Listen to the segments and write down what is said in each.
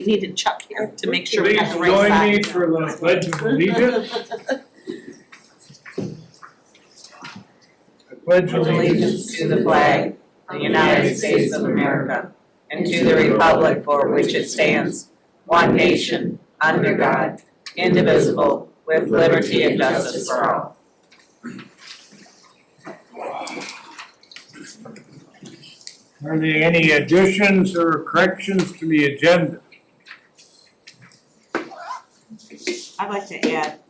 We needed Chuck here to make sure we Please got the right side. join me for the pledge of allegiance. I pledge Allegiance to the flag of the United States of America and to the republic for which it stands, one nation, under God, indivisible, with liberty and justice for all. Are there any additions or corrections to the agenda? I'd like to add,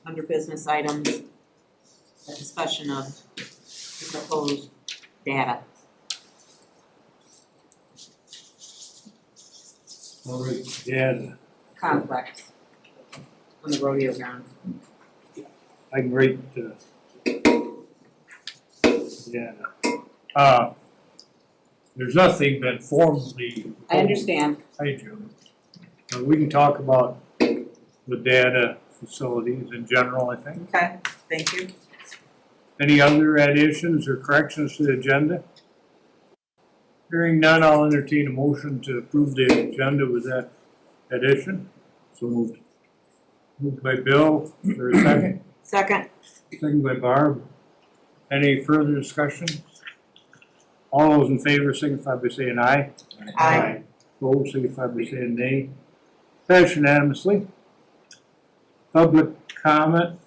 under business items, a discussion of the proposed data. All right, yeah, Complex on the rodeo grounds. I can rate, there's nothing been formally. I understand. I do. We can talk about the data facilities in general, I think. Okay, thank you. Any other additions or corrections to the agenda? Hearing none, I'll entertain a motion to approve the agenda with that addition. So moved. Moved by Bill, for a second. Second. Second by Barb. Any further discussion? All those in favor signify by saying aye. Aye. Opposed signify by saying nay. Passed unanimously. Public comment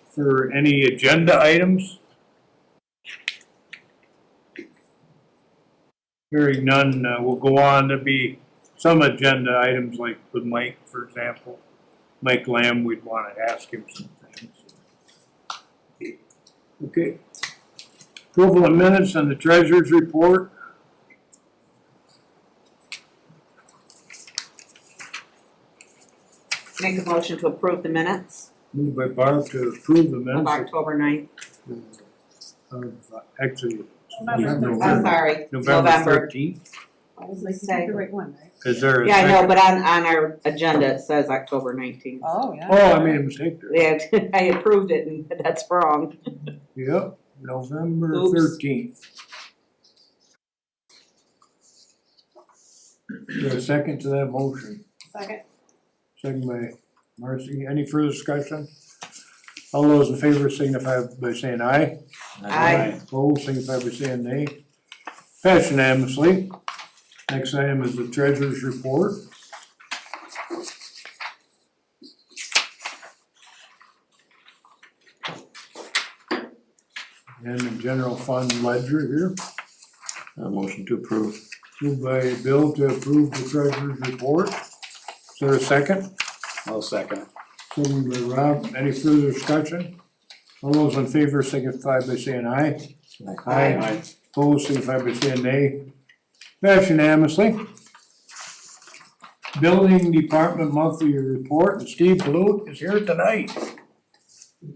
for any agenda items? Hearing none, we'll go on. There'll be some agenda items like with Mike, for example. Mike Lamb, we'd want to ask him some things. Okay. Approval of minutes on the treasurer's report. Make a motion to approve the minutes Moved by Barb to approve the of minutes October 9th. of, actually, I'm sorry, November November. 13th. I was like, you got the right one, right? Is there a Yeah, I know, second? but on our agenda, it says October 19th. Oh, yeah. Oh, I made a mistake there. Yeah, I approved it and that's wrong. Yep, November Oops. 13th. Is there a second to that motion? Second. Second by Marcy. Any further discussion? All those in favor signify by saying aye. Aye. Opposed signify by saying nay. Passed unanimously. Next item is the treasurer's report. And the general fund ledger here. Motion to approve. Moved by Bill to approve the treasurer's report. Is there a second? I'll second it. Second by Rob. Any further discussion? All those in favor signify by saying aye. Aye. Opposed signify by saying nay. Passed unanimously. Building Department monthly report, and Steve Blute is here tonight.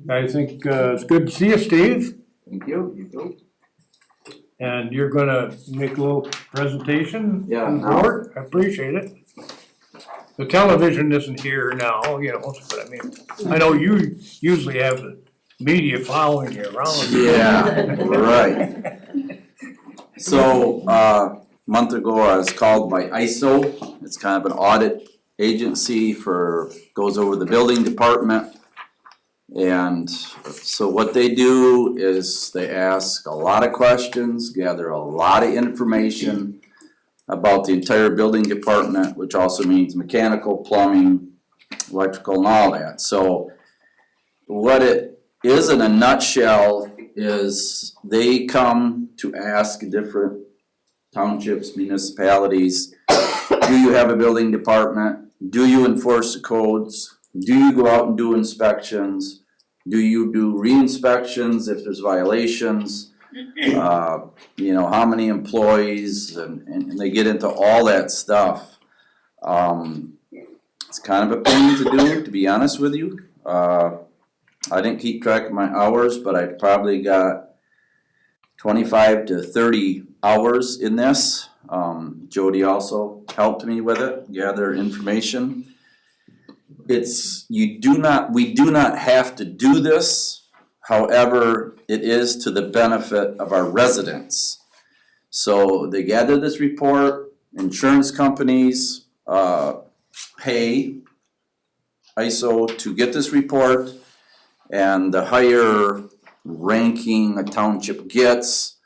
I think it's good to see you, Steve. Thank you. You too. And you're gonna make a little presentation? Yeah. Report? I appreciate it. The television isn't here now, you know, but I mean, I know you usually have the media following you around. Yeah, right. So, month ago, I was called by ISO. It's kind of an audit agency goes over the building department. And so what they do is they ask a lot of questions, gather a lot of information about the entire building department, which also means mechanical, plumbing, electrical, and all that. So what it is in a nutshell is they come to ask different townships, municipalities, do you have a building department? Do you enforce the codes? Do you go out and do inspections? Do you do re-inspections if there's violations? You know, how many employees, and they get into all that stuff. It's kind of a pain to do, to be honest with you. I didn't keep track of my hours, but I probably got 25 to 30 hours in this. Jody also helped me with it, gather information. We do not have to do this. However, it is to the benefit of our residents. So they gather this report, insurance companies, pay ISO to get this report, and the higher ranking a township gets,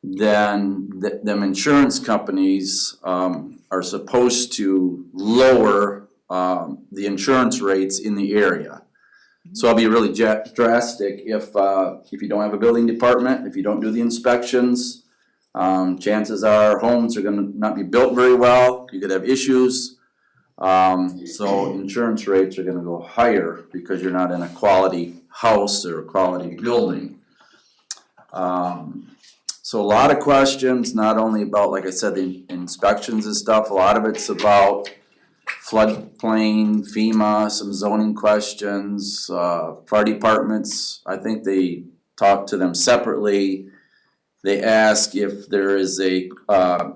then them insurance companies, are supposed to lower, the insurance rates in the area. So I'll be really drastic if you don't have a building department, if you don't do the inspections, chances are homes are gonna not be built very well, you could have issues. So insurance rates are gonna go higher because you're not in a quality house or a quality building. So a lot of questions, not only about, like I said, the inspections and stuff, a lot of it's about floodplain, FEMA, some zoning questions, fire departments, I think they talk to them separately. They ask if there is a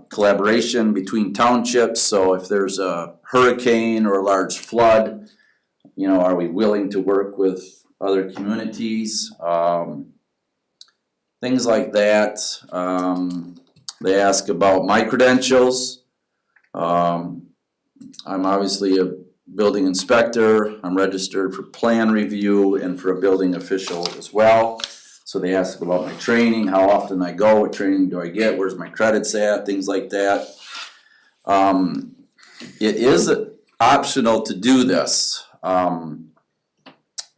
collaboration between townships, so if there's a hurricane or a large flood, you know, are we willing to work with other communities? Things like that. They ask about my credentials. I'm obviously a building inspector, I'm registered for plan review and for a building official as well. So they ask about my training, how often I go, what training do I get, where's my credits at, things like that. It is optional to do this.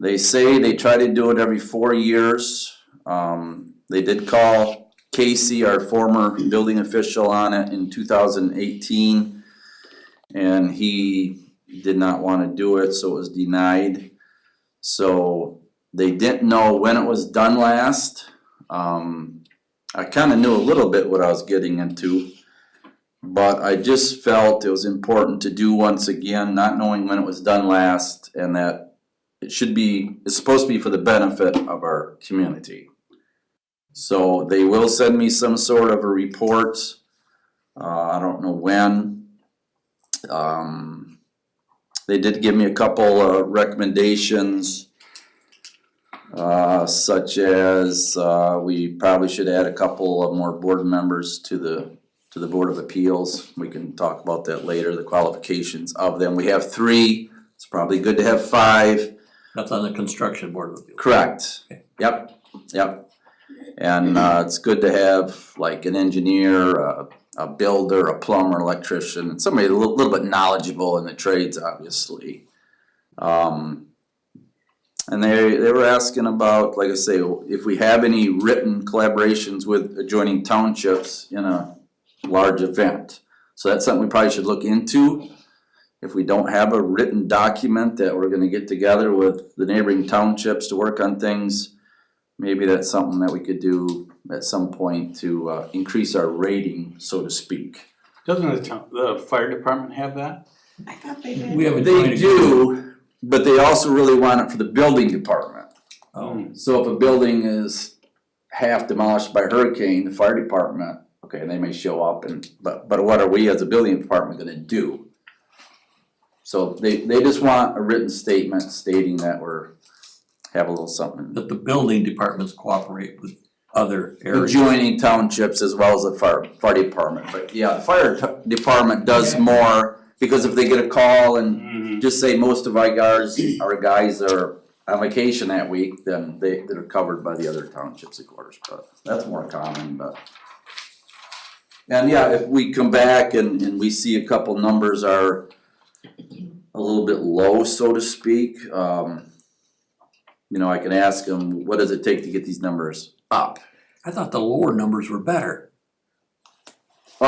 They say they try to do it every 4 years. They did call Casey, our former building official, on it in 2018. And he did not want to do it, so it was denied. So they didn't know when it was done last. I kind of knew a little bit what I was getting into, but I just felt it was important to do once again, not knowing when it was done last, and that it's supposed to be for the benefit of our community. So they will send me some sort of a report. I don't know when. They did give me a couple recommendations, such as we probably should add a couple of more board members to the Board of Appeals. We can talk about that later, the qualifications of them. We have 3, it's probably good to have 5. That's on the construction board of appeals. Correct. Okay. Yep. And it's good to have like an engineer, a builder, a plumber, electrician, and somebody a little bit knowledgeable in the trades, obviously. And they were asking about, like I say, if we have any written collaborations with adjoining townships in a large event. So that's something we probably should look into. If we don't have a written document that we're gonna get together with the neighboring townships to work on things, maybe that's something that we could do at some point to increase our rating, so to speak. Doesn't the fire department have that? I thought they did. We have a They joint do, but they also really want it for the building department. Oh, So if a building is half demolished by hurricane, the fire department, okay, they may show up but what are we as a building department gonna do? So they just want a written statement stating that have a little something. but the building departments cooperate with other areas. Adjoining townships as well as the fire department, but yeah, the fire department does more, because if they get a call and just say most of our guys are on vacation that week, then they're covered by the other townships, of course, but that's more common, but. And yeah, if we come back and we see a couple numbers are a little bit low, so to speak, you know, I can ask them, what does it take to get these numbers up? I thought the lower numbers were better.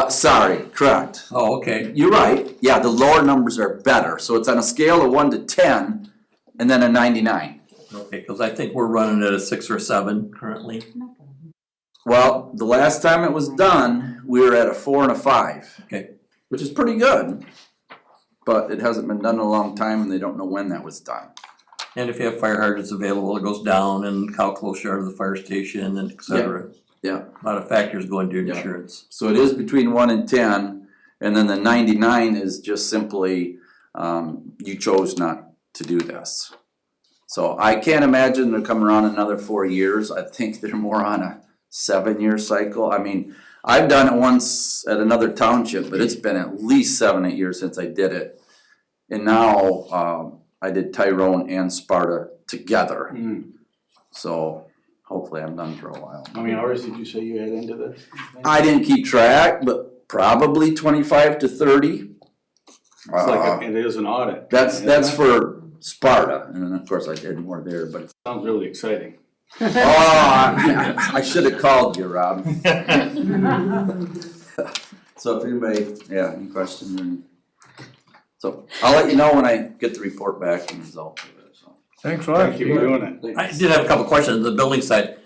Sorry, correct. Oh, okay. You're right, yeah, the lower numbers are better, so it's on a scale of 1 to 10, and then a 99. Okay, cause I think we're running at a 6 or 7 currently. Well, the last time it was done, we were at a 4 and a 5. Okay. Which is pretty good, but it hasn't been done in a long time, and they don't know when that was done. And if you have fire hydrants available, it goes down, and how close you are to the fire station, and et cetera. Yeah. A lot of factors go into your Yeah. insurance. So it is between 1 and 10, and then the 99 is just simply, you chose not to do this. So I can't imagine they're coming around another 4 years. I think they're more on a 7-year cycle. I mean, I've done it once at another township, but it's been at least 7, 8 years since I did it. And now, I did Tyrone and Sparta together, so hopefully I'm done for a while. How many hours did you say you had into this? I didn't keep track, but probably 25 to 30. It's like, it is an audit. That's for Sparta, and then of course I did more there, but. Sounds really exciting. Oh, I should have called you, Rob. So if anybody, any questions, so I'll let you know when I get the report back and result of it, so. Thanks a lot. Thank you for doing it. I did have a couple questions, the building side.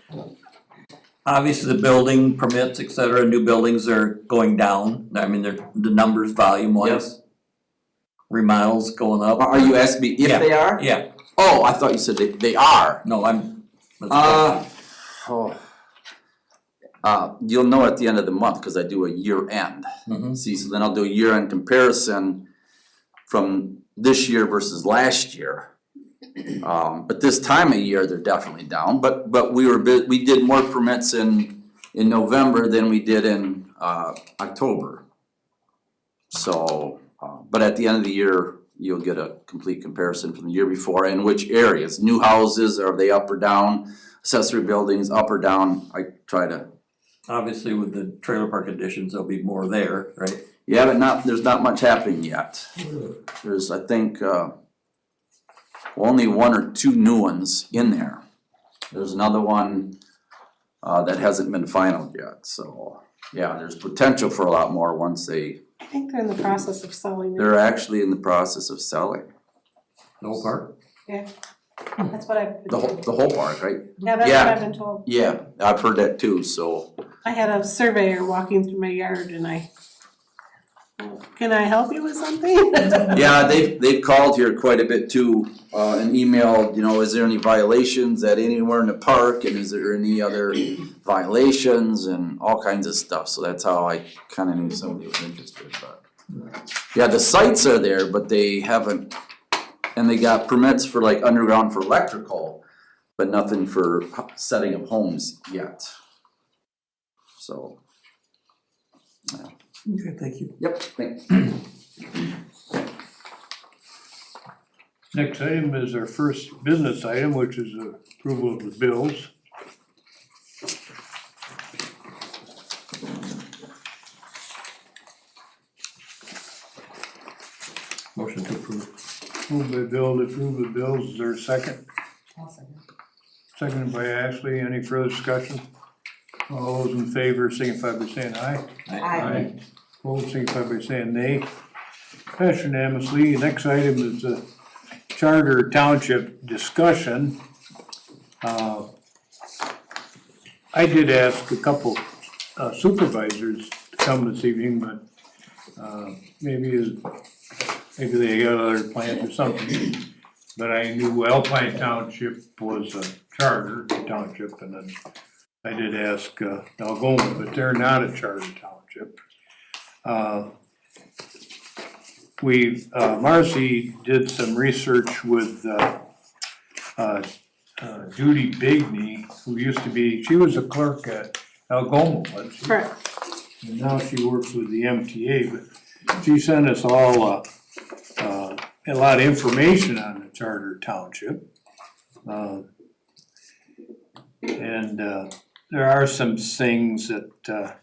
Obviously, the building permits, et cetera, new buildings are going down, I mean, they're, the numbers volume wise. Remodels going up. Are you asking me if they are? Yeah, Oh, I thought you said they are. no, I'm. You'll know at the end of the month, cause I do a year end. Mhm. See, so then I'll do a year end comparison from this year versus last year. But this time of year, they're definitely down, but we did more permits in November than we did in, October. So, but at the end of the year, you'll get a complete comparison from the year before and which areas, new houses, are they up or down? Accessory buildings, up or down, I try to. Obviously, with the trailer park additions, there'll be more there, right? Yeah, but there's not much happening yet. There's, I think, only 1 or 2 new ones in there. There's another one, that hasn't been finalized yet, so, yeah, there's potential for a lot more once I think they're in the process of selling it. they're actually in the process of selling. The whole park? That's what I've been told. The whole park, right? Yeah, that's yeah. what I've been told. Yeah, I've heard that too, so. I had a surveyor walking through my yard and can I help you with something? Yeah, they've called here quite a bit too, and emailed, is there any violations at anywhere in the park, and is there any other violations, and all kinds of stuff, so that's how I kinda knew somebody was interested, but. Yeah, the sites are there, but they haven't, and they got permits for like underground for electrical, but nothing for setting up homes yet. So. Okay, thank you. Yep, thanks. Next item is our first business item, which is approval of the bills. Motion to approve. Moved by Bill to approve the bills, is there a second? Seconded by Ashley, any further discussion? All those in favor signify by saying aye. Aye. Opposed signify by saying nay. Passed unanimously. Next item is a Charter Township discussion. I did ask a couple supervisors to come this evening, but maybe they got other plans or something. But I knew Alpine Township was a charter township, and then I did ask Algoma, but they're not a charter township. Marcy did some research with Judy Bigney, who used to be, she was a clerk at Algoma, wasn't she? Correct. And now she works with the MTA, but she sent us all a lot of information on the charter township. And there are some things that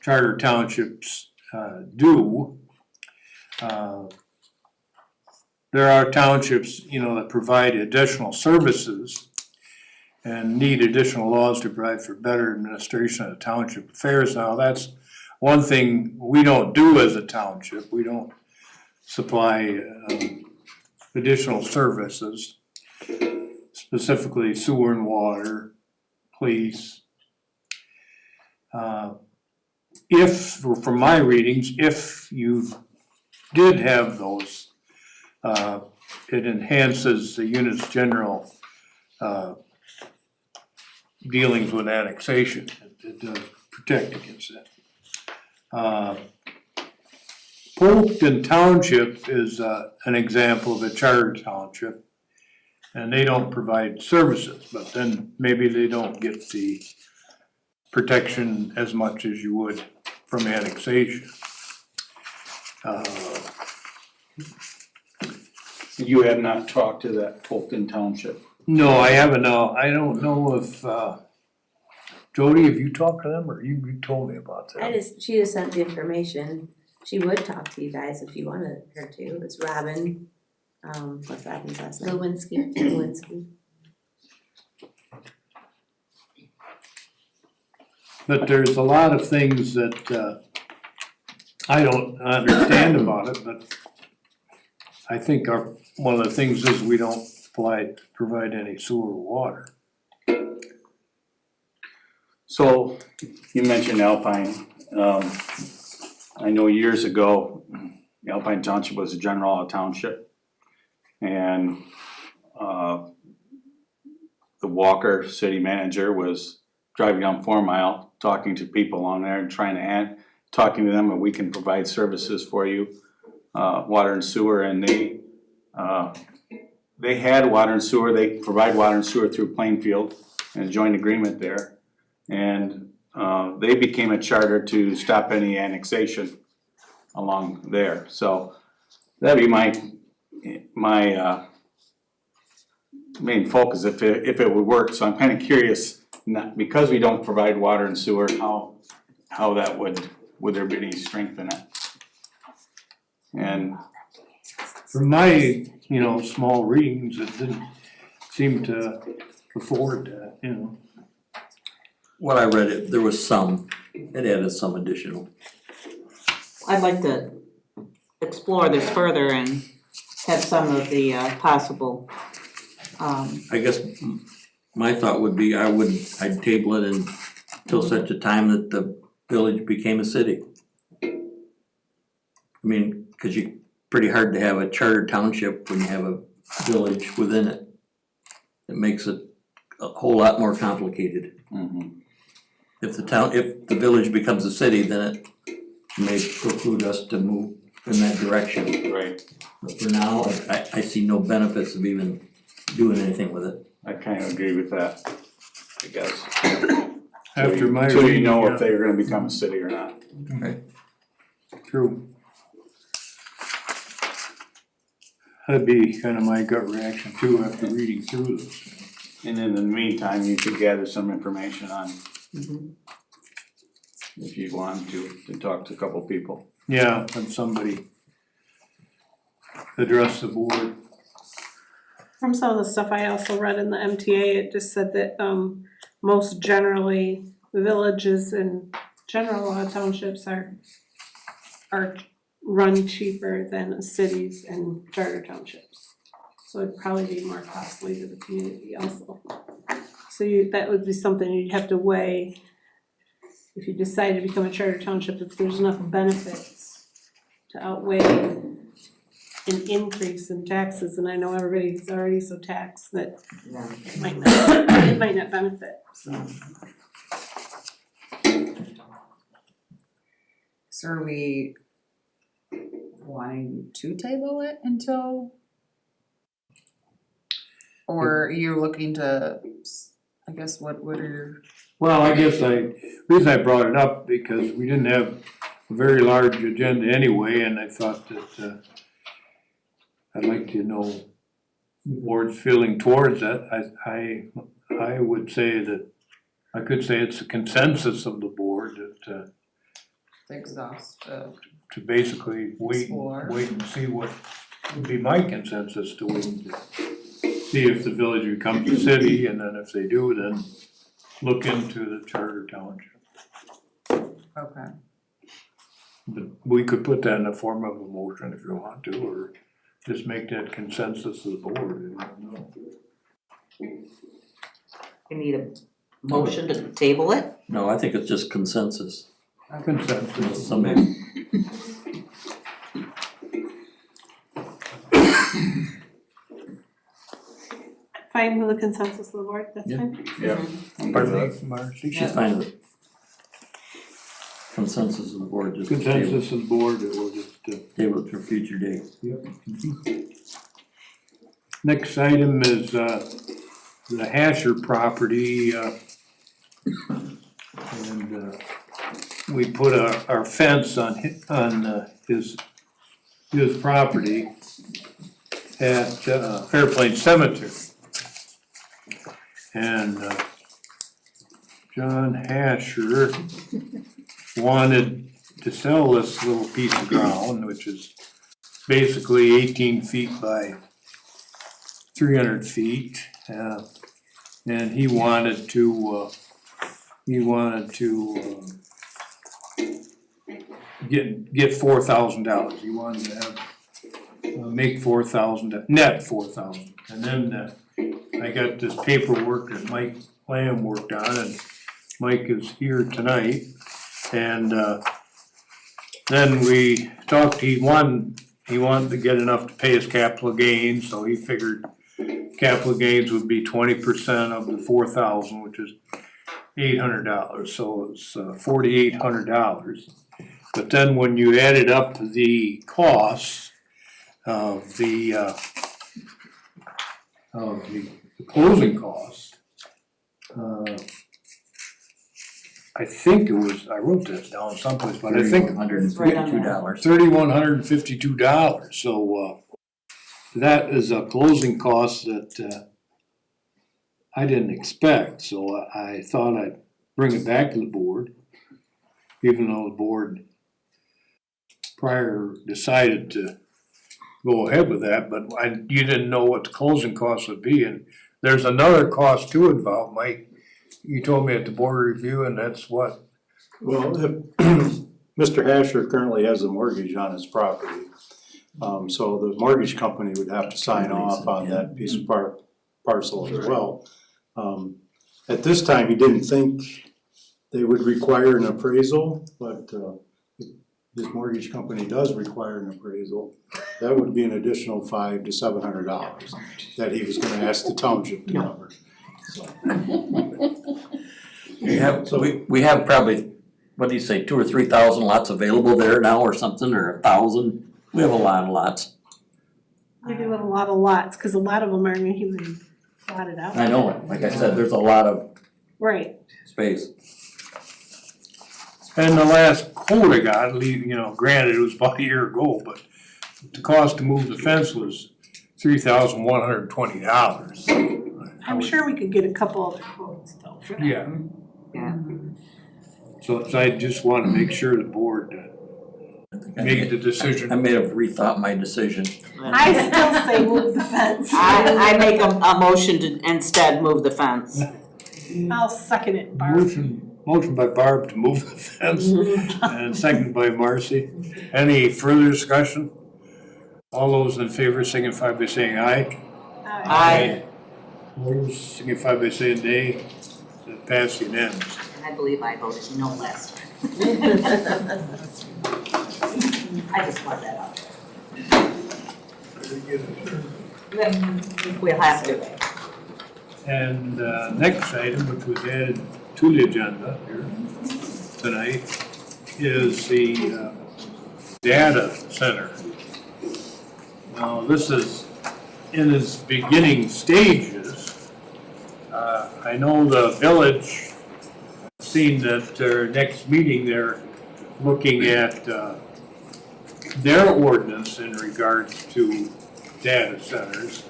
charter townships do. There are townships, that provide additional services and need additional laws to provide for better administration of township affairs. Now, that's one thing we don't do as a township. We don't supply additional services, specifically sewer and water, police. From my readings, if you did have those, it enhances the unit's general dealings with annexation. It does protect against that. Polkton Township is an example of a charter township, and they don't provide services, but then maybe they don't get the protection as much as you would from annexation. You have not talked to that Fulton Township? No, I haven't, I don't know if, Jody, have you talked to them, or you told me about that? She just sent the information. She would talk to you guys if you wanted her to. It's Robin, what's Robin's last name? Lewinsky. But there's a lot of things that, I don't understand about it, but I think one of the things is we don't provide any sewer or water. So, you mentioned Alpine. I know years ago, Alpine Township was a general law township. And, the Walker city manager was driving down 4 Mile, talking to people along there and talking to them, and we can provide services for you, water and sewer, and they had water and sewer, they provide water and sewer through Plainfield, and a joint agreement there. And, they became a charter to stop any annexation along there, so that'd be my main focus if it would work, so I'm kinda curious, because we don't provide water and sewer, how that would there be any strength in it? And From my, small readings, it didn't seem to afford that, What I read, there was some, it added some additional. I'd like to explore this further and have some of the possible, I guess my thought would be I'd table it until such a time that the village became a city. I mean, cause pretty hard to have a charter township when you have a village within it. It makes it a whole lot more complicated. If the village becomes a city, then it may preclude us to move in that direction. right, But for now, I see no benefits of even doing anything with it. I kinda agree with that, I guess. after my Till you reading, know yeah. if they're gonna become a city or not. True. That'd be kind of my gut reaction too, after reading through this. And in the meantime, you could gather some information on, if you want to talk to a couple people. Yeah, have somebody address the board. From some of the stuff I also read in the MTA, it just said that, most generally, villages and general law townships are run cheaper than cities and charter townships. So it'd probably be more costly to the community also. So that would be something you'd have to weigh if you decide to become a charter township, if there's enough benefits to outweigh an increase in taxes, and I know everybody's already so taxed that it might not benefit, so. So are we wanting to table it until? Or you're looking to, I guess, what are your? Well, I guess reason I brought it up, because we didn't have a very large agenda anyway, and I thought that, I'd like to know the board's feeling towards that. I would say that, I could say it's a consensus of the board that, Exhaustive. to basically wait and see what would be my consensus to wait and see if the village becomes a city, and then if they do, then look into the charter township. Okay. But we could put that in the form of a motion if you want to, or just make that consensus of the board, I don't know. you need a motion to table it? No, I think it's just consensus. Consensus. Somebody, Fine with the consensus of the board, that's Yeah. fine. Yeah. Pardon me, Marcy? she's fine with it. Consensus of the board, just table Consensus of the board, it will just, it for future date. next item is, the Hasher property, And, we put our fence on his property at Fairplain Cemetery. And John Hasher wanted to sell this little piece of ground, which is basically 18 feet by 300 feet. And he wanted to get $4,000. He wanted to have, make 4,000, net 4,000. And then I got this paperwork that Mike Lamb worked on, and Mike is here tonight. And then we talked, he wanted to get enough to pay his capital gains, so he figured capital gains would be 20% of the 4,000, which is $800, so it's $4,800. But then when you added up the costs of the closing costs, I think it was, I wrote this down someplace, but I think $3,152. $3,152. So that is a closing cost that I didn't expect. So I thought I'd bring it back to the board, even though the board prior decided to go ahead with that. But you didn't know what the closing costs would be, and there's another cost too involved, Mike. You told me at the board review, and that's what? Well, if Mr. Hasher currently has a mortgage on his property, so the mortgage company would have to sign off on that piece of parcel as well. At this time, he didn't think they would require an appraisal, but if this mortgage company does require an appraisal, that would be an additional $500 to $700 that he was gonna ask the township to cover. So. We have probably, what do you say, 2,000 or 3,000 lots available there now or something, or 1,000? We have a lot of lots. We do have a lot of lots, cause a lot of them aren't even plotted out. I know, like I said, there's a lot of Right, space. And the last quote I got, granted it was about a year ago, but the cost to move the fence was $3,120. I'm sure we could get a couple other quotes though for that. Yeah. Yeah. So I just want to make sure the board made the decision. I may have rethought my decision. I still say move the fence. I make a motion to instead move the fence. I'll second it, Barb. Motion by Barb to move the fence, and second by Marcy. Any further discussion? All those in favor signify by saying aye. Aye. Opposed signify by saying nay. That passed unanimous. I believe I voted no last time. I just want that out there. We'll have to. And next item, which was added to the agenda here tonight, is the data center. Now, this is in its beginning stages. I know the village, seen that their next meeting, they're looking at their ordinance in regards to data centers.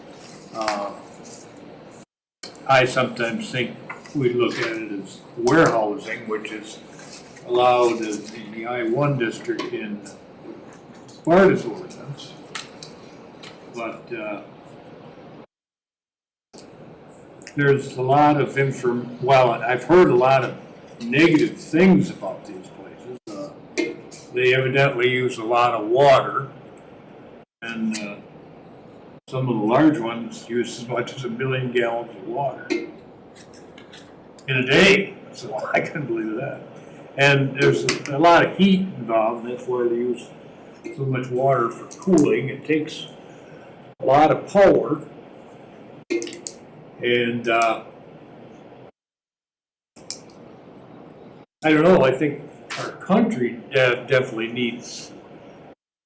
I sometimes think we look at it as warehousing, which is allowed in the I-1 district in Sparta's ordinance. But there's a lot of I've heard a lot of negative things about these places. They evidently use a lot of water, and some of the large ones use as much as 1 million gallons of water in a day. So I couldn't believe that. And there's a lot of heat involved, and that's why they use so much water for cooling. It takes a lot of power, and I don't know, I think our country definitely needs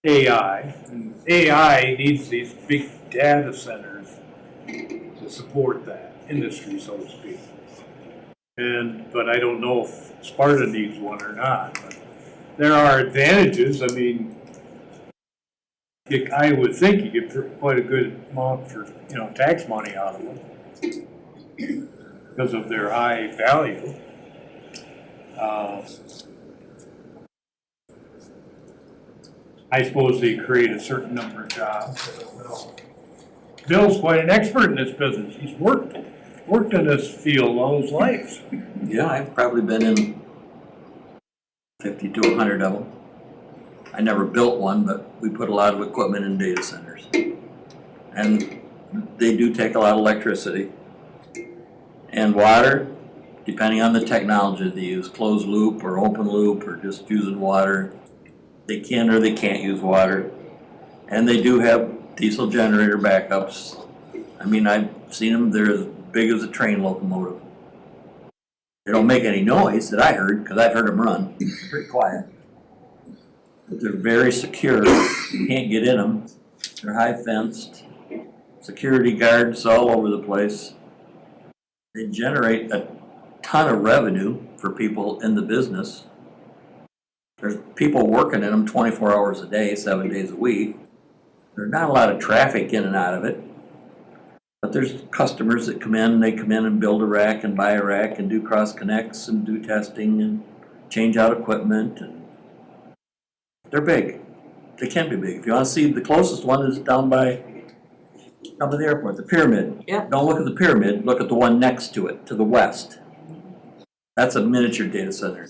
AI, and AI needs these big data centers to support that industry, so to speak. but I don't know if Sparta needs one or not. But there are advantages, I mean, I would think you get quite a good amount for, tax money out of them because of their high value. I suppose they create a certain number of jobs. Bill's quite an expert in this business. He's worked in this field all his life. Yeah, I've probably been in 50 to 100 of them. I never built one, but we put a lot of equipment in data centers. And they do take a lot of electricity. And water, depending on the technology they use, closed loop or open loop or just using water, they can or they can't use water. And they do have diesel generator backups. I mean, I've seen them, they're as big as a train locomotive. They don't make any noise that I heard, because I've heard them run, pretty quiet. But they're very secure, you can't get in them. They're high fenced, security guards all over the place. They generate a ton of revenue for people in the business. There's people working in them 24 hours a day, 7 days a week. There's not a lot of traffic in and out of it. But there's customers that come in, they come in and build a rack and buy a rack and do cross connects and do testing and change out equipment. And they're big. They can be big. If you want to see, the closest one is down by the airport, the pyramid. Yeah. Don't look at the pyramid, look at the one next to it, to the west. That's a miniature data center.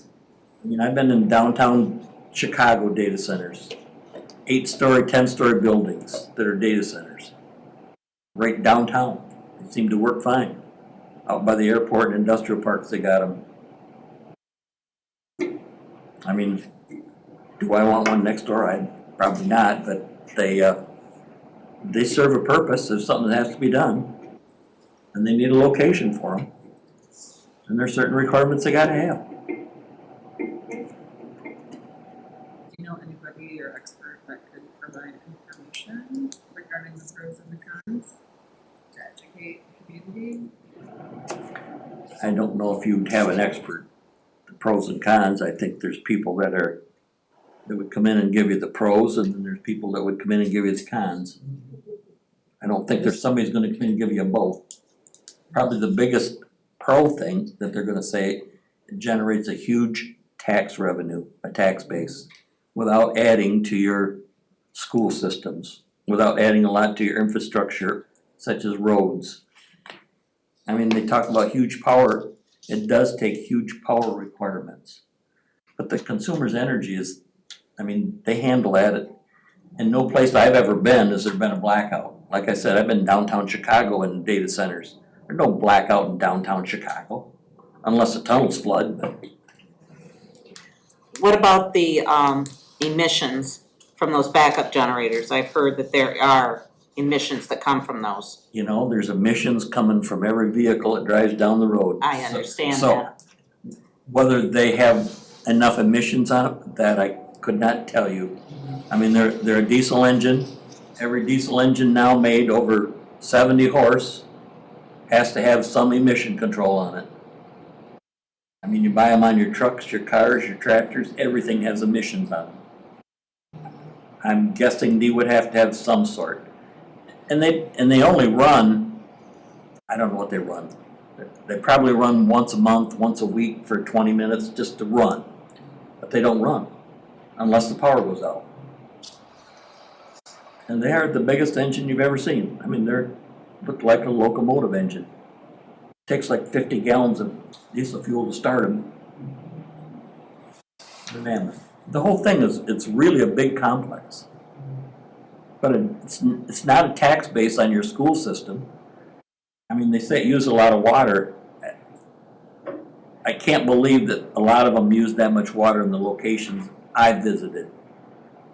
I mean, I've been in downtown Chicago data centers. 8-story, 10-story buildings that are data centers. Right downtown. They seem to work fine. Out by the airport and industrial parks, they got them. I mean, do I want one next door? Probably not, but they serve a purpose. There's something that has to be done. And they need a location for them. And there's certain requirements they gotta have. Do you know anybody or expert that could provide information regarding the pros and the cons to educate the community? I don't know if you'd have an expert, the pros and cons. I think there's people that would come in and give you the pros, and then there's people that would come in and give you the cons. I don't think there's somebody's gonna come in and give you both. Probably the biggest pro thing that they're gonna say, it generates a huge tax revenue, a tax base, without adding to your school systems, without adding a lot to your infrastructure, such as roads. I mean, they talk about huge power. It does take huge power requirements. But the consumer's energy is, I mean, they handle that. In no place I've ever been has there been a blackout. Like I said, I've been downtown Chicago in data centers. There's no blackout in downtown Chicago, unless the tunnels flood. But What about the emissions from those backup generators? I've heard that there are emissions that come from those. you know, there's emissions coming from every vehicle that drives down the road. I understand So that. whether they have enough emissions on it, that I could not tell you. I mean, they're a diesel engine. Every diesel engine now made over 70 horse has to have some emission control on it. I mean, you buy them on your trucks, your cars, your tractors, everything has emissions on them. I'm guessing they would have to have some sort. And they only run, I don't know what they run. They probably run once a month, once a week for 20 minutes just to run. But they don't run unless the power goes out. And they are the biggest engine you've ever seen. I mean, look like a locomotive engine. Takes like 50 gallons of diesel fuel to start them. Man, the whole thing it's really a big complex. But it's not a tax base on your school system. I mean, they say it uses a lot of water. I can't believe that a lot of them use that much water in the locations I visited.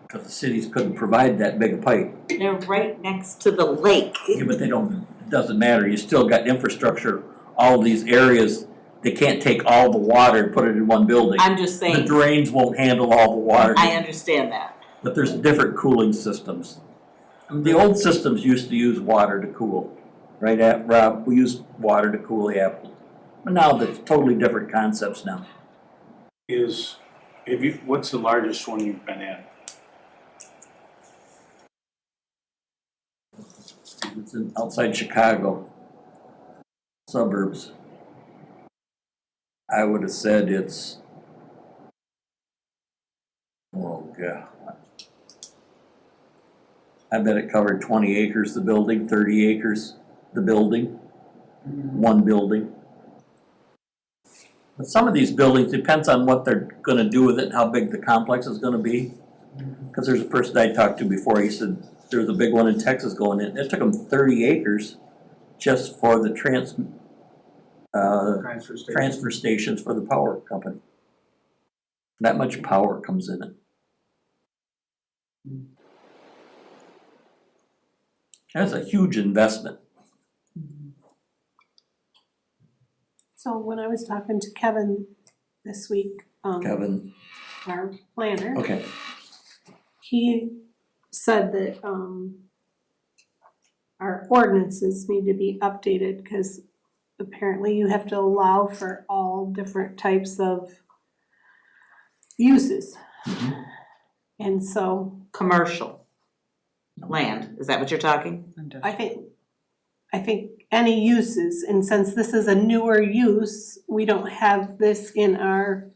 Because the cities couldn't provide that big a pipe. They're right next to the lake. Yeah, but it doesn't matter. You still got infrastructure, all these areas. They can't take all the water and put it in one building. I'm just The saying, drains won't handle all the water. I understand that. But there's different cooling systems. I mean, the old systems used to use water to cool. Right, Rob? We used water to cool the apple Now that's totally different concepts now. What's the largest one you've been in? It's outside Chicago, suburbs. I would have said it's, oh God. I bet it covered 20 acres, the building, 30 acres, the building, one building. But some of these buildings, depends on what they're gonna do with it and how big the complex is gonna be. Cause there's a person I talked to before, he said there was a big one in Texas going in, it took them 30 acres just for the transfer stations for the power company. That much power comes in it. That's a huge investment. So when I was talking to Kevin this week, Kevin, our planner, okay, he said that, our ordinances need to be updated, because apparently you have to allow for all different types of uses. And so Commercial land, is that what you're talking? I think any uses, and since this is a newer use, we don't have this in our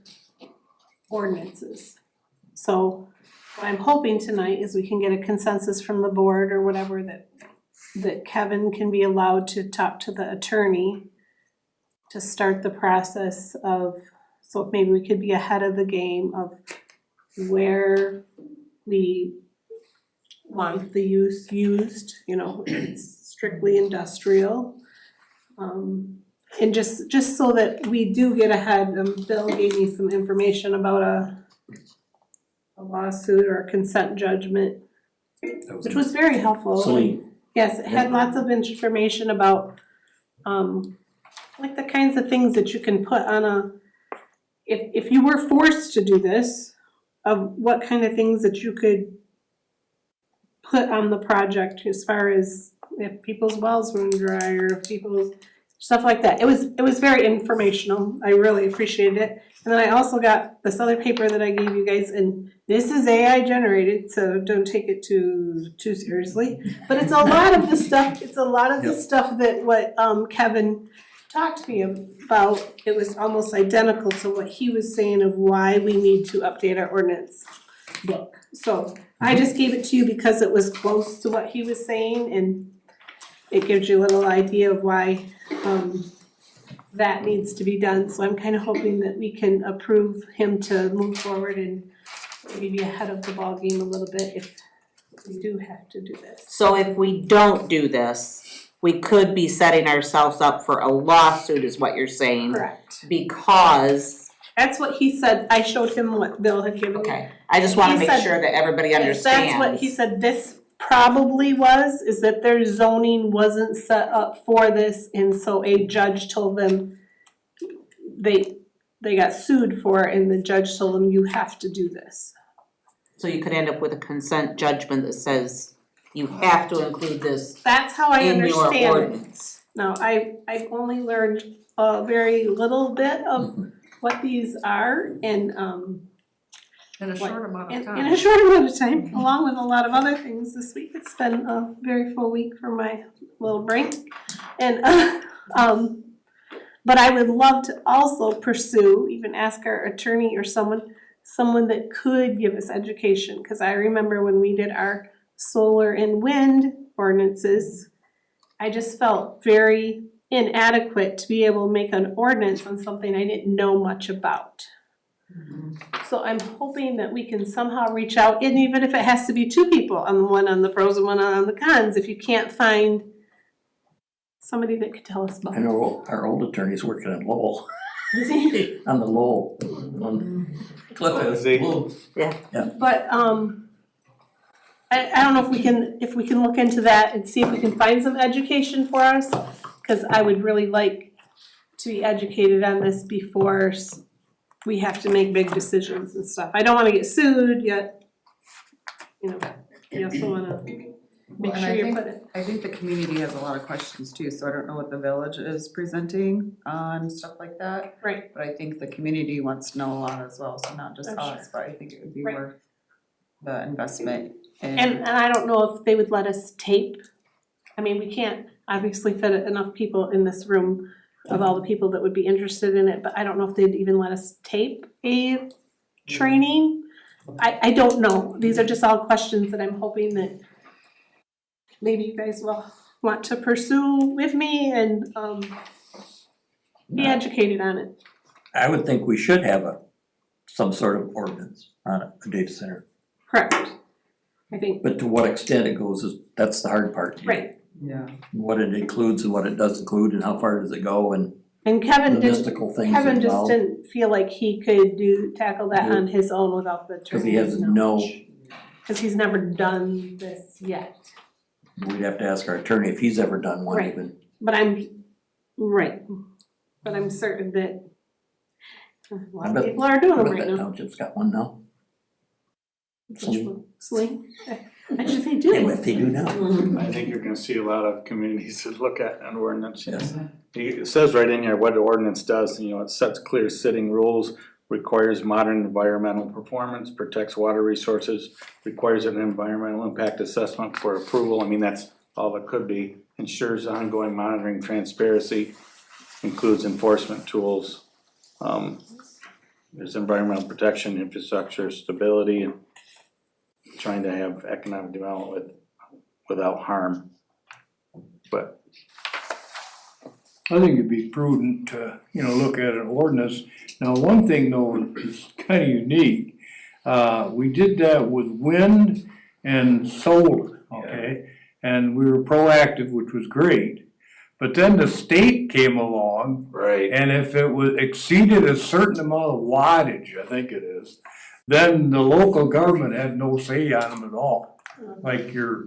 ordinances. So what I'm hoping tonight is we can get a consensus from the board or whatever that Kevin can be allowed to talk to the attorney to start the process of, so maybe we could be ahead of the game of where we want the use used, you know, it's strictly industrial. And just so that we do get ahead, Bill gave me some information about a lawsuit or a consent judgment, which was very helpful. Celine. Yes, it had lots of information about, like the kinds of things that you can put on if you were forced to do this, of what kind of things that you could put on the project as far as if people's wells run dry or if people's stuff like that. It was very informational. I really appreciated it. And then I also got this other paper that I gave you guys, and this is AI generated, so don't take it too seriously. But it's a lot of the stuff, the stuff that what Kevin talked to me about. It was almost identical to what he was saying of why we need to update our ordinance book. So I just gave it to you because it was close to what he was saying, and it gives you a little idea of why that needs to be done. So I'm kind of hoping that we can approve him to move forward and maybe be ahead of the ballgame a little bit if we do have to do this. So if we don't do this, we could be setting ourselves up for a lawsuit is what you're saying. Correct. Because, That's what he said. I showed him what Bill had given me. okay, I just wanna He make said- sure that everybody understands. That's what he said this probably was, is that their zoning wasn't set up for this, and so a judge told them they got sued for it, and the judge told them, you have to do this. So you could end up with a consent judgment that says you have to include this That's how I in your understand it. ordinance. Now, I've only learned a very little bit of what these are, and In a short amount of in time. a short amount of time, along with a lot of other things this week. It's been a very full week for my little brain. And, but I would love to also pursue, even ask our attorney or someone that could give us education. Cause I remember when we did our solar and wind ordinances, I just felt very inadequate to be able to make an ordinance on something I didn't know much about. So I'm hoping that we can somehow reach out, and even if it has to be two people, one on the pros and one on the cons, if you can't find somebody that could tell us about I it. know our old attorney's working at Lowell, on the Lowell, on Cliff is. Lowell. But I don't know if we can look into that and see if we can find some education for us, cause I would really like to be educated on this before we have to make big decisions and stuff. I don't wanna get sued yet, you know, you also wanna make And sure I you think- put it. I think the community has a lot of questions too, so I don't know what the village is presenting on stuff like that. Right. But I think the community wants to know a lot as well, so not just I'm us, but I think it would be Right. worth the investment And I don't know if they would let us tape. I mean, we can't obviously fit enough people in this room of all the people that would be interested in it, but I don't know if they'd even let us tape a training. I don't know. These are just all questions that I'm hoping that maybe you guys will want to pursue with me and be educated on it. I would think we should have some sort of ordinance on a data center. Correct. I think, But to what extent it goes that's the hard part. right. Yeah. What it includes and what it doesn't include and how far does it go and And the Kevin didn't, mystical things Kevin just involved. didn't feel like he could tackle that on his own without the Cause he has attorney's no, knowledge. Cause he's never done this yet. we'd have to ask our attorney if he's ever done one Right. even. But I'm certain that a lot I of bet- people are doing I them bet right that now. township's got one now. Which one? Sling? I just they do. Yeah, if they do now. I think you're gonna see a lot of communities that look at an ordinance. Yes. It says right in here what the ordinance does, you know, it sets clear sitting rules, requires modern environmental performance, protects water resources, requires an environmental impact assessment for approval, I mean, that's all it could be. Ensures ongoing monitoring transparency, includes enforcement tools. There's environmental protection, infrastructure stability, and trying to have economic development without harm. But I think it'd be prudent to, look at an ordinance. Now, one thing though is kind of unique. We did that with wind and solar, okay? And we were proactive, which was great. But then the state came along, right, and if it was exceeded a certain amount of wattage, I think it is, then the local government had no say on them at all. Like your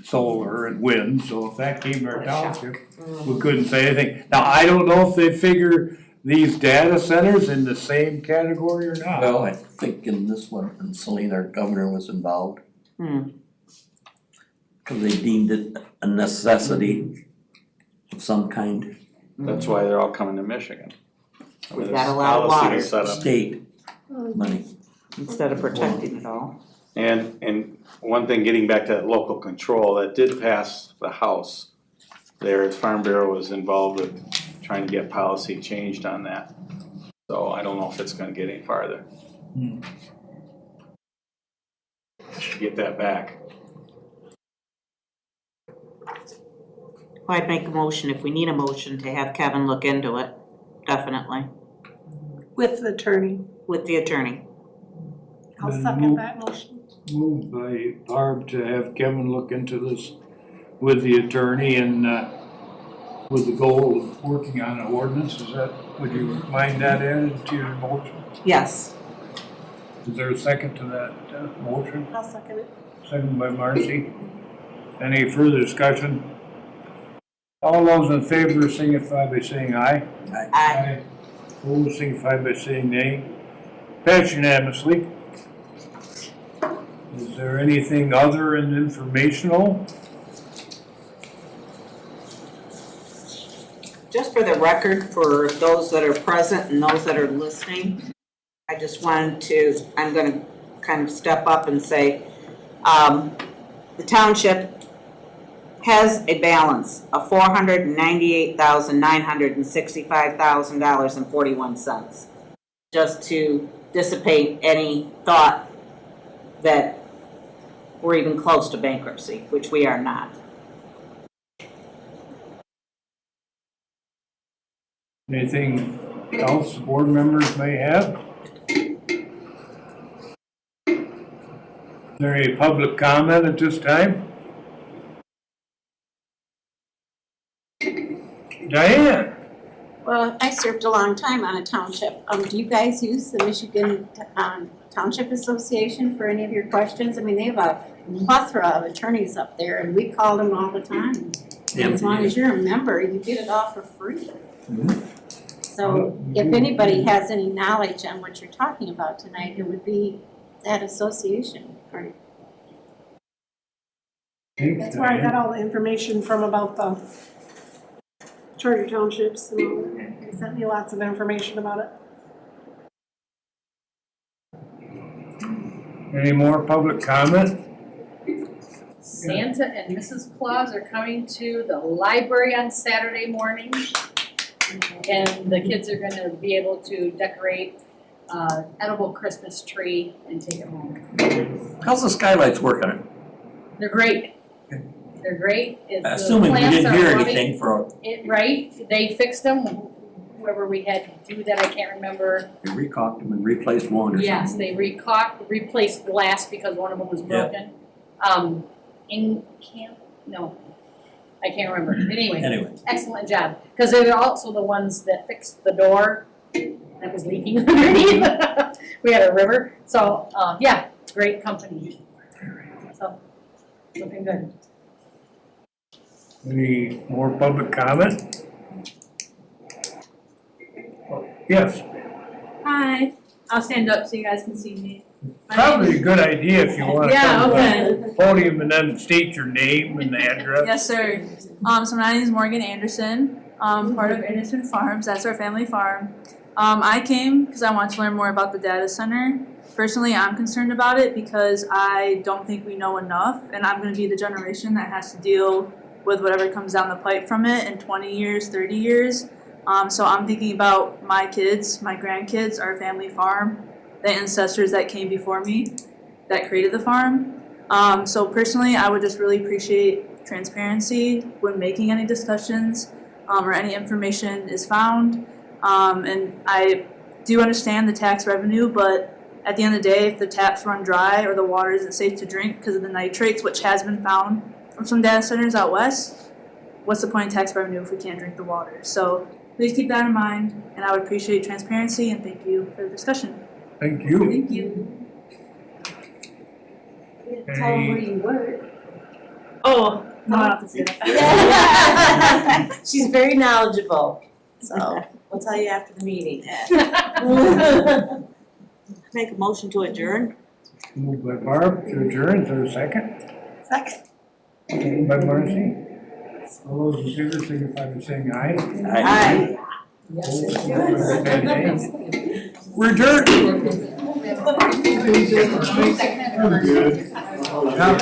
solar and wind, so if that came to our township, we couldn't say anything. Now, I don't know if they figure these data centers in the same category or not. Well, I think in this one, in Saline, our governor was involved. Cause they deemed it a necessity of some kind, that's why they're all coming to Michigan. We've got a lot of water. state money. Instead of protecting it all. And one thing, getting back to that local control, that did pass the House. There, Farm Bureau was involved with trying to get policy changed on that. So I don't know if it's gonna get any farther. Should get that back. I'd make a motion, if we need a motion, to have Kevin look into it, definitely, With the attorney. with the attorney. I'll Then second that motion. Moved by Barb to have Kevin look into this with the attorney and, with the goal of working on an ordinance, would you mind that added to your motion? Yes. Is there a second to that, motion? I'll second it. Second by Marcy. Any further discussion? All those in favor signify by saying aye. Aye. Opposed signify by saying nay. Passed unanimously. Is there anything other than informational? Just for the record, for those that are present and those that are listening, I just wanted to, I'm gonna kind of step up and say, the township has a balance of $498,965,000.41. Just to dissipate any thought that we're even close to bankruptcy, which we are not. Anything else the board members may have? Is there any public comment at this time? Diane? Well, I served a long time on a township. Do you guys use the Michigan Township Association for any of your questions? I mean, they have a plethora of attorneys up there, and we call them all the time. And as long as you're a member, you get it all for free. So if anybody has any knowledge on what you're talking about tonight, it would be that association. That's where I got all the information from about the charter townships and all that. They sent me lots of information about it. Any more public comment? Santa and Mrs. Claus are coming to the library on Saturday morning. And the kids are gonna be able to decorate edible Christmas tree and take it home. How's the skylights working? They're great. They're great. The Assuming we plants didn't are hear running. anything for, Right, they fixed them, whoever we had to do that, I can't remember. they recaulked them and replaced one or something. Yes, they replaced glass because one of them was broken. No, I can't remember, anyway. Anyway, Excellent job, because they're also the ones that fixed the door that was leaking underneath. We had a river, so, yeah, great company. So, looking good. Any more public comment? Yes, Hi, I'll stand up so you guys can see me. probably a good idea if you want to Yeah, come okay. to the podium and then state your name and address. Yes, sir. So my name is Morgan Anderson, part of Anderson Farms, that's our family farm. I came because I want to learn more about the data center. Personally, I'm concerned about it because I don't think we know enough, and I'm gonna be the generation that has to deal with whatever comes down the pipe from it in 20 years, 30 years. So I'm thinking about my kids, my grandkids, our family farm, the ancestors that came before me that created the farm. So personally, I would just really appreciate transparency when making any discussions or any information is found. And I do understand the tax revenue, but at the end of the day, if the taps run dry or the water isn't safe to drink because of the nitrates, which has been found from some data centers out west, what's the point of tax revenue if we can't drink the water? So please keep that in mind, and I would appreciate transparency, and thank you for the discussion. Thank you. Thank you. Tell them where you work. Oh, no, I don't have to say that. She's very knowledgeable, so we'll tell you after the meeting. Make a motion to adjourn? Moved by Barb to adjourn, is there a second? Second. Second by Marcy. All those in favor signify by saying aye. Aye. Opposed, signify by saying nay. We're adjourned. Good. Yeah.